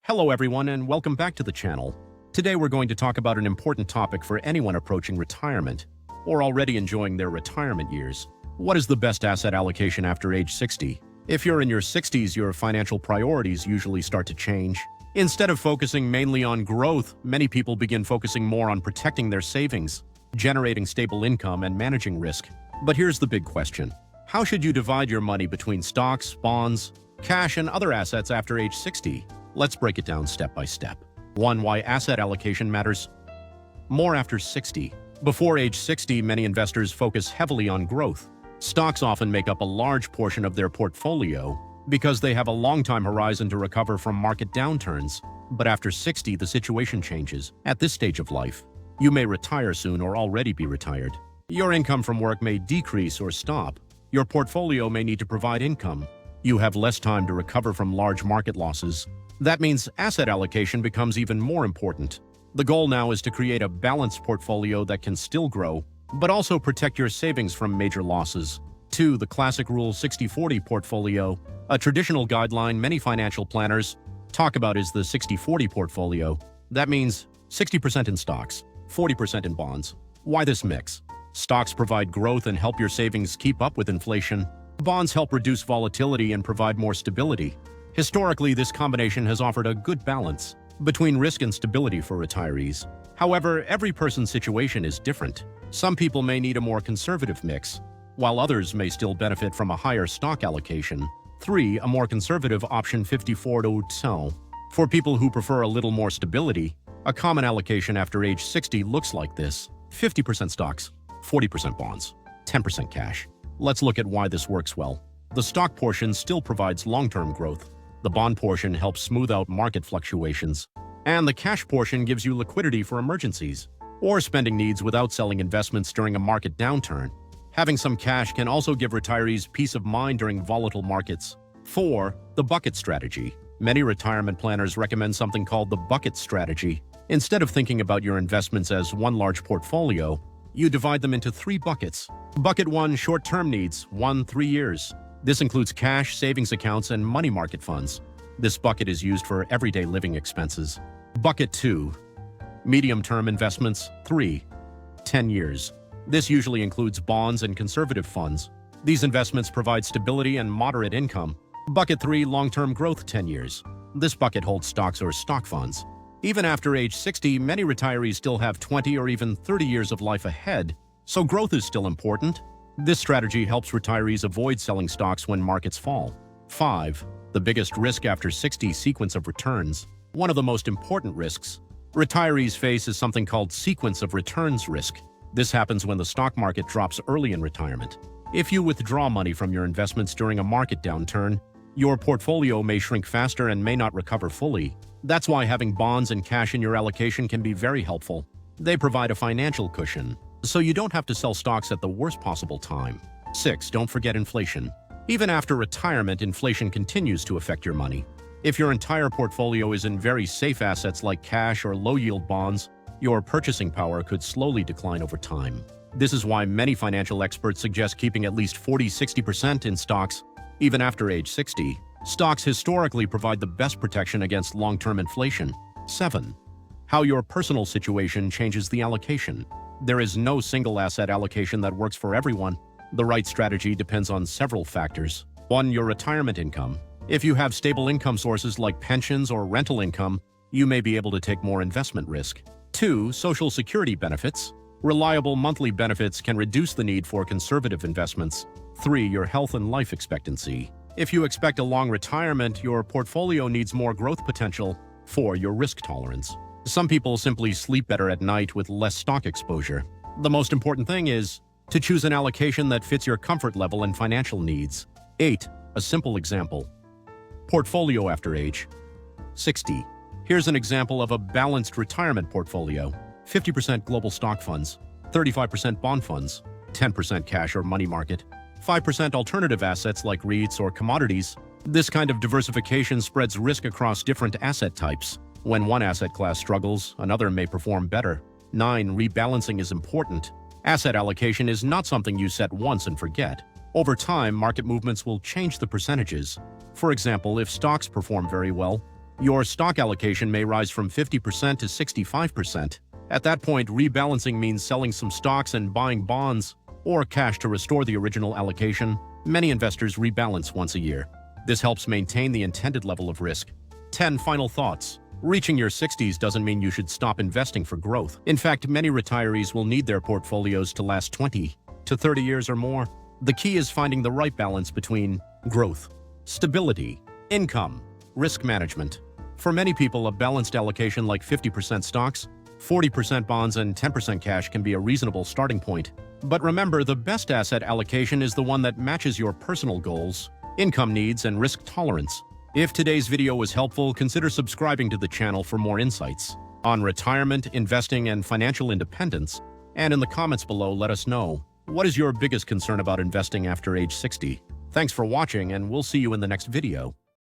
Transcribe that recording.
Hello everyone and welcome back to the channel. Today we're going to talk about an important topic for anyone approaching retirement or already enjoying their retirement years. What is the best asset allocation after age 60? If you're in your 60s, your financial priorities usually start to change. Instead of focusing mainly on growth, many people begin focusing more on protecting their savings, generating stable income, and managing risk. But here's the big question. How should you divide your money between stocks, bonds, cash, and other assets after age 60? Let's break it down step by step. 1. Why asset allocation matters more after 60. Before age 60, many investors focus heavily on growth. Stocks often make up a large portion of their portfolio because they have a long time horizon to recover from market downturns. But after 60, the situation changes. At this stage of life, you may retire soon or already be retired. Your income from work may decrease or stop. Your portfolio may need to provide income. You have less time to recover from large market losses. That means asset allocation becomes even more important. The goal now is to create a balanced portfolio that can still grow, but also protect your savings from major losses. 2. The classic rule 60-40 portfolio. A traditional guideline many financial planners talk about is the 60-40 portfolio. That means 60% in stocks, 40% in bonds. Why this mix? Stocks provide growth and help your savings keep up with inflation. Bonds help reduce volatility and provide more stability. Historically, this combination has offered a good balance between risk and stability for retirees. However, every person's situation is different. Some people may need a more conservative mix, while others may still benefit from a higher stock allocation. 3. A more conservative option 54-10. For people who prefer a little more stability, a common allocation after age 60 looks like this: 50% stocks, 40% bonds, 10% cash. Let's look at why this works well. The stock portion still provides long-term growth. The bond portion helps smooth out market fluctuations. And the cash portion gives you liquidity for emergencies or spending needs without selling investments during a market downturn. Having some cash can also give retirees peace of mind during volatile markets. 4. The bucket strategy. Many retirement planners recommend something called the bucket strategy. Instead of thinking about your investments as one large portfolio, you divide them into 3 buckets. Bucket 1, short-term needs, 1-3 years. This includes cash, savings accounts, and money market funds. This bucket is used for everyday living expenses. Bucket 2, medium-term investments, 3-10 years. This usually includes bonds and conservative funds. These investments provide stability and moderate income. Bucket 3, long-term growth, 10 years. This bucket holds stocks or stock funds. Even after age 60, many retirees still have 20 or even 30 years of life ahead, so growth is still important. This strategy helps retirees avoid selling stocks when markets fall. 5. The biggest risk after 60 sequence of returns. One of the most important risks retirees face is something called sequence of returns risk. This happens when the stock market drops early in retirement. If you withdraw money from your investments during a market downturn, your portfolio may shrink faster and may not recover fully. That's why having bonds and cash in your allocation can be very helpful. They provide a financial cushion, so you don't have to sell stocks at the worst possible time. 6. Don't forget inflation. Even after retirement, inflation continues to affect your money. If your entire portfolio is in very safe assets like cash or low-yield bonds, your purchasing power could slowly decline over time. This is why many financial experts suggest keeping at least 40-60% in stocks, even after age 60. Stocks historically provide the best protection against long-term inflation. 7. How your personal situation changes the allocation. There is no single asset allocation that works for everyone. The right strategy depends on several factors. 1. Your retirement income. If you have stable income sources like pensions or rental income, you may be able to take more investment risk. 2. Social security benefits. Reliable monthly benefits can reduce the need for conservative investments. 3. Your health and life expectancy. If you expect a long retirement, your portfolio needs more growth potential. 4. Your risk tolerance. Some people simply sleep better at night with less stock exposure. The most important thing is to choose an allocation that fits your comfort level and financial needs. 8. A simple example. Portfolio after age 60. Here's an example of a balanced retirement portfolio. 50% global stock funds, 35% bond funds, 10% cash or money market, 5% alternative assets like REITs or commodities. This kind of diversification spreads risk across different asset types. When one asset class struggles, another may perform better. 9. Rebalancing is important. Asset allocation is not something you set once and forget. Over time, market movements will change the percentages. For example, if stocks perform very well, Your stock allocation may rise from 50% to 65%. At that point, rebalancing means selling some stocks and buying bonds or cash to restore the original allocation. Many investors rebalance once a year. This helps maintain the intended level of risk. 10 final thoughts. Reaching your 60s doesn't mean you should stop investing for growth. In fact, many retirees will need their portfolios to last 20 to 30 years or more. The key is finding the right balance between growth, stability, income, risk management. For many people, a balanced allocation like 50% stocks, 40% bonds, and 10% cash can be a reasonable starting point. But remember, the best asset allocation is the one that matches your personal goals, income needs, and risk tolerance. If today's video was helpful, consider subscribing to the channel for more insights on retirement, investing, and financial independence. And in the comments below, let us know, what is your biggest concern about investing after age 60? Thanks for watching, and we'll see you in the next video.